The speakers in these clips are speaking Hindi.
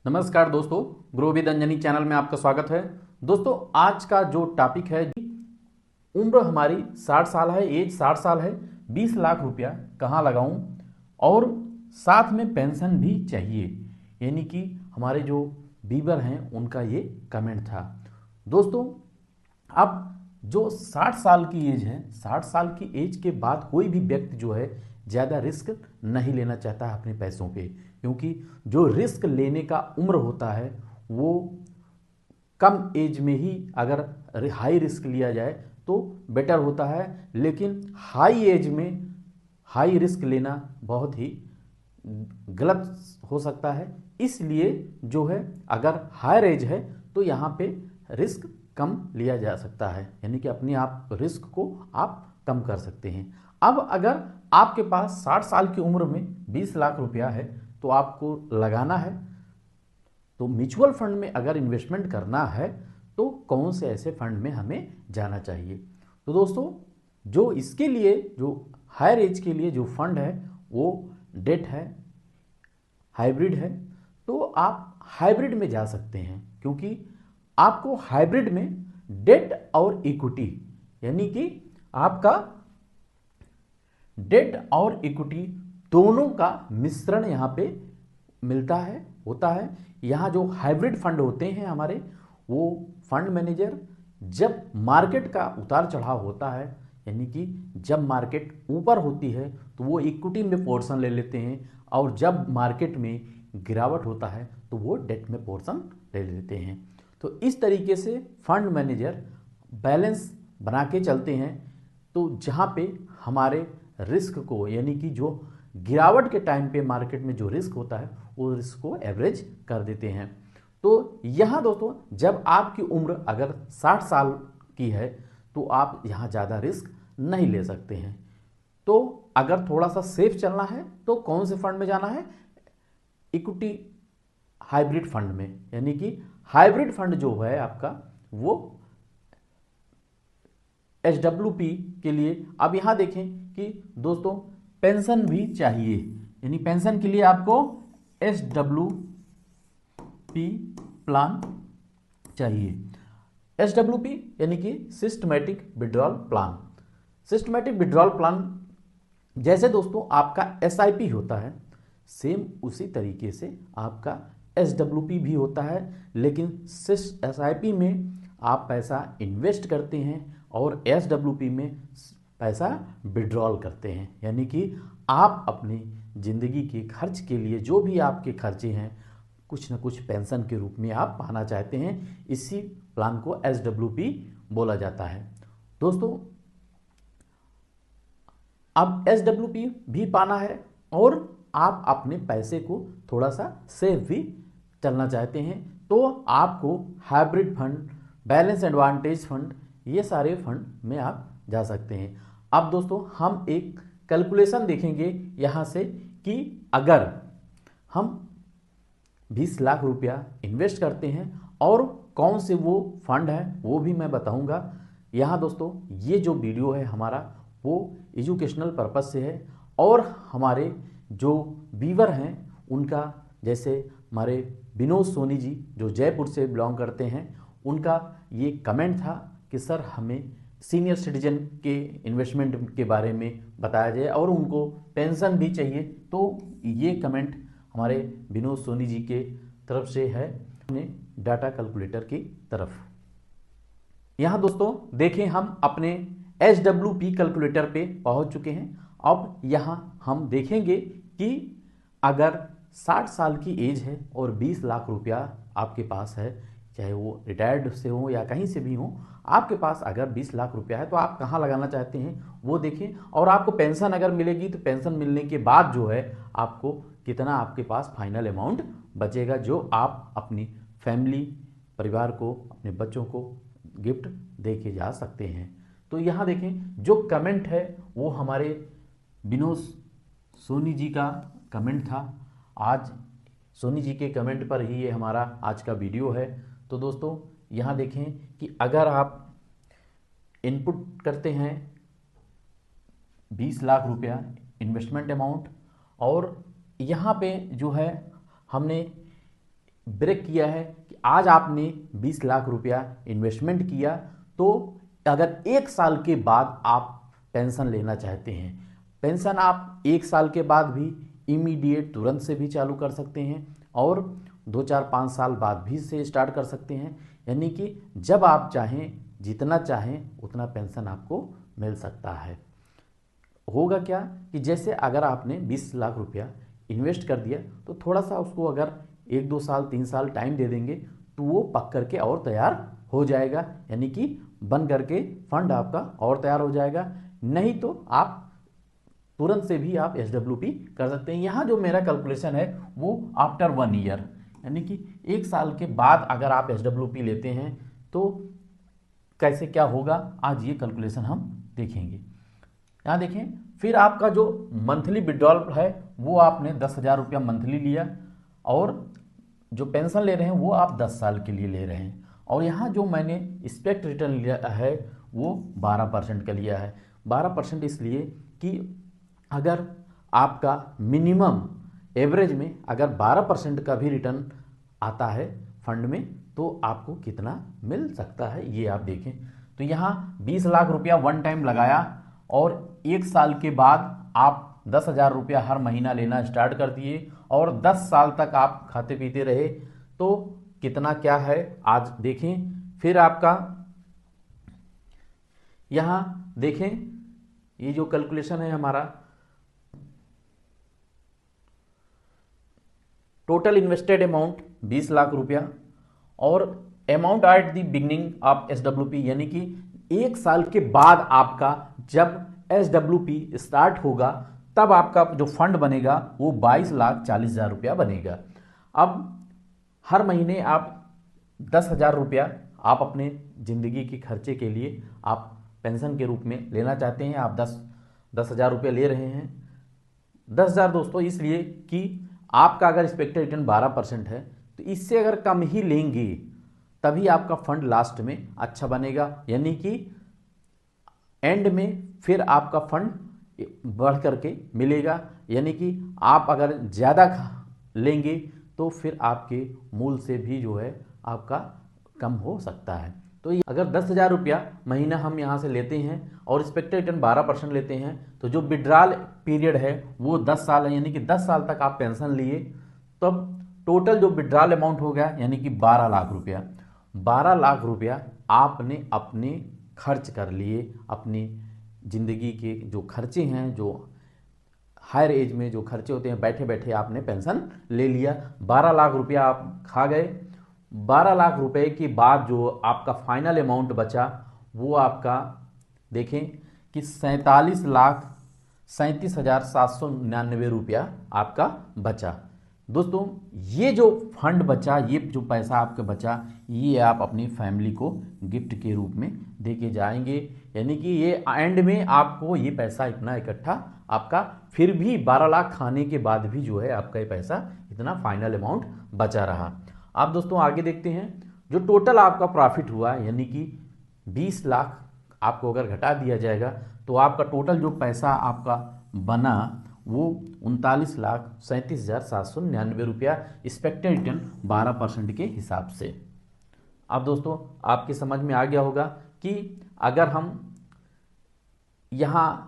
नमस्कार दोस्तों, ग्रो विद अंजनी चैनल में आपका स्वागत है। दोस्तों, आज का जो टॉपिक है, उम्र हमारी 60 साल है, एज 60 साल है, 20 लाख रुपया कहाँ लगाऊं और साथ में पेंशन भी चाहिए, यानी कि हमारे जो बीबर हैं उनका ये कमेंट था। दोस्तों, अब जो 60 साल की एज है, 60 साल की एज के बाद कोई भी व्यक्ति जो है ज़्यादा रिस्क नहीं लेना चाहता है अपने पैसों पे, क्योंकि जो रिस्क लेने का उम्र होता है वो कम एज में ही अगर हाई रिस्क लिया जाए तो बेटर होता है, लेकिन हाई एज में हाई रिस्क लेना बहुत ही गलत हो सकता है। इसलिए जो है अगर हायर एज है तो यहाँ पे रिस्क कम लिया जा सकता है, यानी कि अपने आप रिस्क को आप कम कर सकते हैं। अब अगर आपके पास 60 साल की उम्र में 20 लाख रुपया है तो आपको लगाना है, तो म्यूचुअल फंड में अगर इन्वेस्टमेंट करना है तो कौन से ऐसे फंड में हमें जाना चाहिए। तो दोस्तों, जो इसके लिए जो हायर एज के लिए जो फंड है वो डेट है, हाइब्रिड है। तो आप हाइब्रिड में जा सकते हैं, क्योंकि आपको हाइब्रिड में डेट और इक्विटी, यानी कि आपका डेट और इक्विटी दोनों का मिश्रण यहाँ पे मिलता है, होता है। यहाँ जो हाइब्रिड फंड होते हैं हमारे, वो फंड मैनेजर जब मार्केट का उतार चढ़ाव होता है, यानी कि जब मार्केट ऊपर होती है तो वो इक्विटी में पोर्शन ले लेते हैं, और जब मार्केट में गिरावट होता है तो वो डेट में पोर्शन ले लेते हैं। तो इस तरीके से फंड मैनेजर बैलेंस बना के चलते हैं। तो जहाँ पे हमारे रिस्क को, यानी कि जो गिरावट के टाइम पे मार्केट में जो रिस्क होता है वो रिस्क को एवरेज कर देते हैं। तो यहाँ दोस्तों, जब आपकी उम्र अगर 60 साल की है तो आप यहाँ ज़्यादा रिस्क नहीं ले सकते हैं। तो अगर थोड़ा सा सेफ चलना है तो कौन से फंड में जाना है? इक्विटी हाइब्रिड फंड में, यानी कि हाइब्रिड फंड जो है आपका वो HWP के लिए। अब यहाँ देखें कि दोस्तों, पेंशन भी चाहिए, यानी पेंशन के लिए आपको HWP प्लान चाहिए। HWP यानी कि systematic withdrawal plan. Systematic withdrawal plan जैसे दोस्तों आपका SIP होता है, सेम उसी तरीके से आपका SWP भी होता है, लेकिन SIP में आप पैसा इन्वेस्ट करते हैं और SWP में पैसा विड्रॉल करते हैं, यानी कि आप अपनी ज़िंदगी के खर्च के लिए जो भी आपके खर्चे हैं कुछ न कुछ पेंशन के रूप में आप पाना चाहते हैं। इसी प्लान को SWP बोला जाता है। दोस्तों, अब SWP भी पाना है और आप अपने पैसे को थोड़ा सा सेफ भी चलना चाहते हैं, तो आपको hybrid fund, balance advantage fund, ये सारे फंड में आप जा सकते हैं। अब दोस्तों, हम एक कैलकुलेशन देखेंगे यहाँ से कि अगर हम 20 लाख रुपया इन्वेस्ट करते हैं और कौन से वो फंड है वो भी मैं बताऊंगा। यहाँ दोस्तों, ये जो वीडियो है हमारा वो एजुकेशनल पर्पस से है, और हमारे जो व्यूअर हैं उनका, जैसे हमारे विनोद सोनी जी जो जयपुर से बिलोंग करते हैं, उनका ये कमेंट था कि सर हमें सीनियर सिटीजन के इन्वेस्टमेंट के बारे में बताया जाए और उनको पेंशन भी चाहिए। तो ये कमेंट हमारे विनोद सोनी जी के तरफ से है अपने डाटा कैलकुलेटर की तरफ। यहाँ दोस्तों देखें, हम अपने HWP कैलकुलेटर पे पहुँच चुके हैं। अब यहाँ हम देखेंगे कि अगर 60 साल की एज है और 20 लाख रुपया आपके पास है, चाहे वो रिटायर्ड से हो या कहीं से भी हो, आपके पास अगर 20 लाख रुपया है तो आप कहाँ लगाना चाहते हैं वो देखें। और आपको पेंशन अगर मिलेगी तो पेंशन मिलने के बाद जो है आपको कितना आपके पास फाइनल अमाउंट बचेगा, जो आप अपनी फैमिली, परिवार को, अपने बच्चों को गिफ्ट दे के जा सकते हैं। तो यहाँ देखें, जो कमेंट है वो हमारे विनोद सोनी जी का कमेंट था। आज सोनी जी के कमेंट पर ही ये हमारा आज का वीडियो है। तो दोस्तों, यहाँ देखें कि अगर आप इनपुट करते हैं 20 लाख रुपया इन्वेस्टमेंट अमाउंट, और यहाँ पे जो है हमने ब्रेक किया है कि आज आपने 20 लाख रुपया इन्वेस्टमेंट किया, तो अगर 1 साल के बाद आप पेंशन लेना चाहते हैं, पेंशन आप 1 साल के बाद भी इमीडिएट तुरंत से भी चालू कर सकते हैं और 2 4 5 साल बाद भी से स्टार्ट कर सकते हैं। यानी कि जब आप चाहें, जितना चाहें उतना पेंशन आपको मिल सकता है। होगा क्या कि जैसे अगर आपने 20 लाख रुपया इन्वेस्ट कर दिया, तो थोड़ा सा उसको अगर 1 2 साल 3 साल टाइम दे देंगे तो वो पक करके और तैयार हो जाएगा, यानी कि बन करके फंड आपका और तैयार हो जाएगा। नहीं तो आप तुरंत से भी आप SWP कर सकते हैं। यहाँ जो मेरा कैलकुलेशन है वो आफ्टर 1 ईयर, यानी कि 1 साल के बाद अगर आप SWP लेते हैं तो कैसे क्या होगा, आज ये कैलकुलेशन हम देखेंगे। यहाँ देखें, फिर आपका जो मंथली विड्रॉल है वो आपने 10,000 रुपया मंथली लिया, और जो पेंशन ले रहे हैं वो आप 10 साल के लिए ले रहे हैं। और यहाँ जो मैंने एक्सपेक्ट रिटर्न लिया है वो 12% का लिया है। 12% इसलिए कि अगर आपका मिनिमम एवरेज में अगर 12% का भी रिटर्न आता है फंड में, तो आपको कितना मिल सकता है ये आप देखें। तो यहाँ 20 लाख रुपया वन टाइम लगाया और 1 साल के बाद आप 10,000 रुपया हर महीना लेना स्टार्ट कर दिए और 10 साल तक आप खाते पीते रहे, तो कितना क्या है आज देखें। फिर आपका यहाँ देखें, ये जो कैलकुलेशन है हमारा, टोटल इन्वेस्टेड अमाउंट 20 लाख रुपया और amount at the beginning of SWP, यानी कि 1 साल के बाद आपका जब SWP स्टार्ट होगा तब आपका जो फंड बनेगा वो 22,40,000 रुपया बनेगा। अब हर महीने आप 10,000 रुपया आप अपने ज़िंदगी के खर्चे के लिए आप पेंशन के रूप में लेना चाहते हैं। आप 10,000 रुपये ले रहे हैं। 10,000 दोस्तों इसलिए कि आपका अगर एक्सपेक्टेड रिटर्न 12% है, तो इससे अगर कम ही लेंगे तभी आपका फंड लास्ट में अच्छा बनेगा, यानी कि एंड में फिर आपका फंड बढ़ करके मिलेगा। यानी कि आप अगर ज़्यादा लेंगे तो फिर आपके मूल से भी जो है आपका कम हो सकता है। तो अगर 10,000 रुपया महीना हम यहाँ से लेते हैं और एक्सपेक्टेड रिटर्न 12% लेते हैं, तो जो विड्रॉल पीरियड है वो 10 साल है, यानी कि 10 साल तक आप पेंशन लिए, तब टोटल जो विड्रॉल अमाउंट हो गया यानी कि 12 लाख रुपया। 12 लाख रुपया आपने अपने खर्च कर लिए, अपनी ज़िंदगी के जो खर्चे हैं, जो हायर एज में जो खर्चे होते हैं, बैठे बैठे आपने पेंशन ले लिया, 12 लाख रुपया आप खा गए। 12 लाख रुपए के बाद जो आपका फाइनल अमाउंट बचा वो आपका देखें कि 47,37,799 रुपया आपका बचा। दोस्तों ये जो फंड बचा, ये जो पैसा आपका बचा, ये आप अपनी फैमिली को गिफ्ट के रूप में दे के जाएंगे, यानी कि ये एंड में आपको ये पैसा इतना इकट्ठा आपका, फिर भी 12 लाख खाने के बाद भी जो है आपका ये पैसा इतना फाइनल अमाउंट बचा रहा। आप दोस्तों आगे देखते हैं, जो टोटल आपका प्रॉफिट हुआ यानी कि 20 लाख आपको अगर घटा दिया जाएगा तो आपका टोटल जो पैसा आपका बना वो 39,37,799 रुपया एक्सपेक्टेड रिटर्न 12% के हिसाब से। अब दोस्तों आपकी समझ में आ गया होगा कि अगर हम यहाँ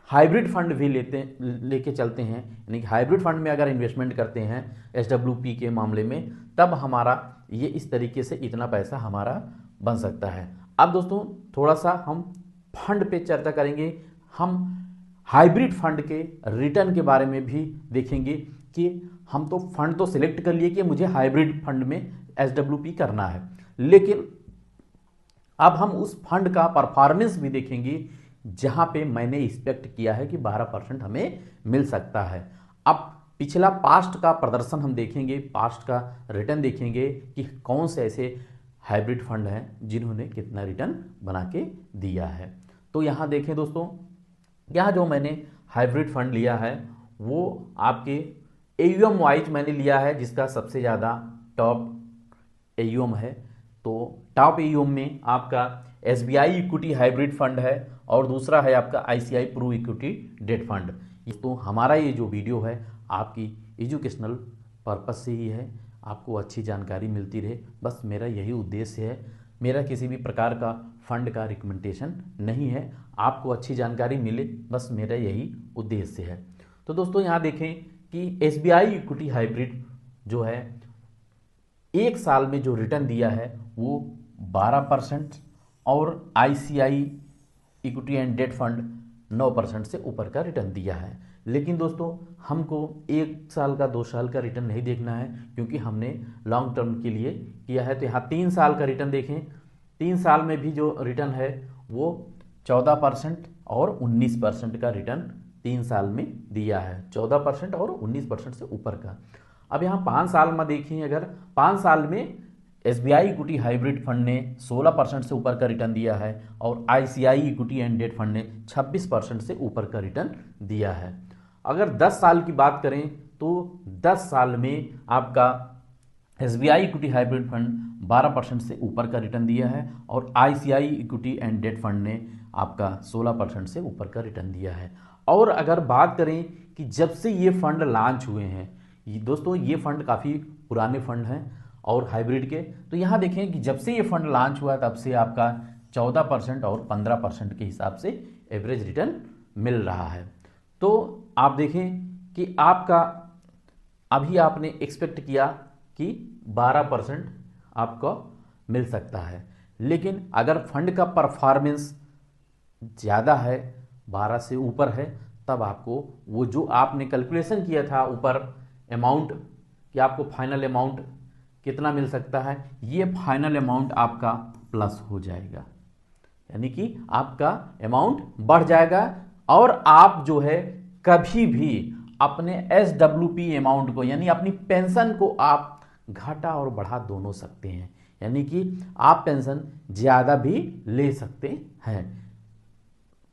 हाइब्रिड फंड भी लेके चलते हैं, यानी कि हाइब्रिड फंड में अगर इन्वेस्टमेंट करते हैं SWP के मामले में, तब हमारा ये इस तरीके से इतना पैसा हमारा बन सकता है। अब दोस्तों थोड़ा सा हम फंड पे चर्चा करेंगे। हम हाइब्रिड फंड के रिटर्न के बारे में भी देखेंगे कि हम तो फंड तो सिलेक्ट कर लिए कि मुझे हाइब्रिड फंड में SWP करना है, लेकिन अब हम उस फंड का परफॉर्मेंस भी देखेंगे जहां पे मैंने एक्सपेक्ट किया है कि 12% हमें मिल सकता है। अब पिछला पास्ट का प्रदर्शन हम देखेंगे, पास्ट का रिटर्न देखेंगे कि कौन से ऐसे हाइब्रिड फंड हैं जिन्होंने कितना रिटर्न बना के दिया है। तो यहाँ देखें दोस्तों, यहाँ जो मैंने हाइब्रिड फंड लिया है वो आपके AUM वाइज मैंने लिया है, जिसका सबसे ज़्यादा टॉप AUM है। तो टॉप AUM में आपका SBI इक्विटी हाइब्रिड फंड है और दूसरा है आपका ICI pro equity debt fund. तो हमारा ये जो वीडियो है आपकी एजुकेशनल पर्पस से ही है, आपको अच्छी जानकारी मिलती रहे, बस मेरा यही उद्देश्य है। मेरा किसी भी प्रकार का फंड का रिकमेंडेशन नहीं है, आपको अच्छी जानकारी मिले, बस मेरा यही उद्देश्य है। तो दोस्तों यहाँ देखें कि एसबीआई इक्विटी हाइब्रिड जो है 1 साल में जो रिटर्न दिया है वो 12% और ICI equity and debt fund 9% से ऊपर का रिटर्न दिया है। लेकिन दोस्तों हमको 1 साल का 2 साल का रिटर्न नहीं देखना है, क्योंकि हमने लॉन्ग टर्म के लिए किया है। तो यहाँ 3 साल का रिटर्न देखें, 3 साल में भी जो रिटर्न है वो 14% और 19% का रिटर्न 3 साल में दिया है, 14% और 19% से ऊपर का। अब यहाँ 5 साल में देखें, अगर 5 साल में एसबीआई इक्विटी हाइब्रिड फंड ने 16% से ऊपर का रिटर्न दिया है और ICI equity and debt fund ने 26% से ऊपर का रिटर्न दिया है। अगर 10 साल की बात करें तो 10 साल में आपका एसबीआई इक्विटी हाइब्रिड फंड 12% से ऊपर का रिटर्न दिया है और ICI equity and debt fund ने आपका 16% से ऊपर का रिटर्न दिया है। और अगर बात करें कि जब से ये फंड लॉन्च हुए हैं, दोस्तों ये फंड काफ़ी पुराने फंड हैं और हाइब्रिड के, तो यहाँ देखें कि जब से ये फंड लॉन्च हुआ तब से आपका 14% और 15% के हिसाब से एवरेज रिटर्न मिल रहा है। तो आप देखें कि आपका अभी आपने एक्सपेक्ट किया कि 12% आपको मिल सकता है, लेकिन अगर फंड का परफॉर्मेंस ज़्यादा है, 12 से ऊपर है, तब आपको वो जो आपने कैलकुलेशन किया था ऊपर अमाउंट कि आपको फाइनल अमाउंट कितना मिल सकता है, ये फाइनल अमाउंट आपका प्लस हो जाएगा, यानी कि आपका अमाउंट बढ़ जाएगा। और आप जो है कभी भी अपने एसडब्ल्यूपी अमाउंट को, यानी अपनी पेंशन को आप घटा और बढ़ा दोनों सकते हैं, यानी कि आप पेंशन ज़्यादा भी ले सकते हैं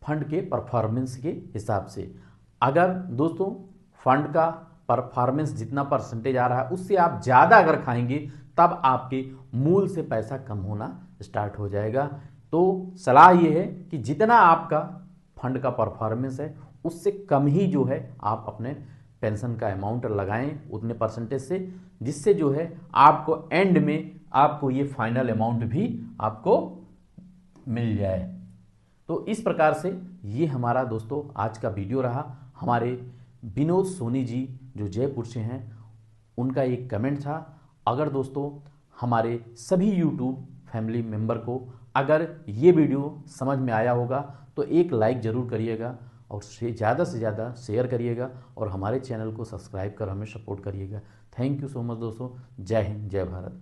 फंड के परफॉर्मेंस के हिसाब से। अगर दोस्तों फंड का परफॉर्मेंस जितना परसेंटेज आ रहा है उससे आप ज़्यादा अगर खाएंगे, तब आपके मूल से पैसा कम होना स्टार्ट हो जाएगा। तो सलाह ये है कि जितना आपका फंड का परफॉर्मेंस है उससे कम ही जो है आप अपने पेंशन का अमाउंट लगाएं उतने परसेंटेज से, जिससे जो है आपको एंड में आपको ये फाइनल अमाउंट भी आपको मिल जाए। तो इस प्रकार से ये हमारा दोस्तों आज का वीडियो रहा। हमारे विनोद सोनी जी जो जयपुर से हैं, उनका एक कमेंट था। अगर दोस्तों हमारे सभी यूट्यूब फैमिली मेंबर को अगर ये वीडियो समझ में आया होगा तो एक लाइक ज़रूर करिएगा और ज़्यादा से ज़्यादा शेयर करिएगा और हमारे चैनल को सब्सक्राइब कर हमें सपोर्ट करिएगा। थैंक यू सो मच दोस्तों। जय हिंद, जय भारत।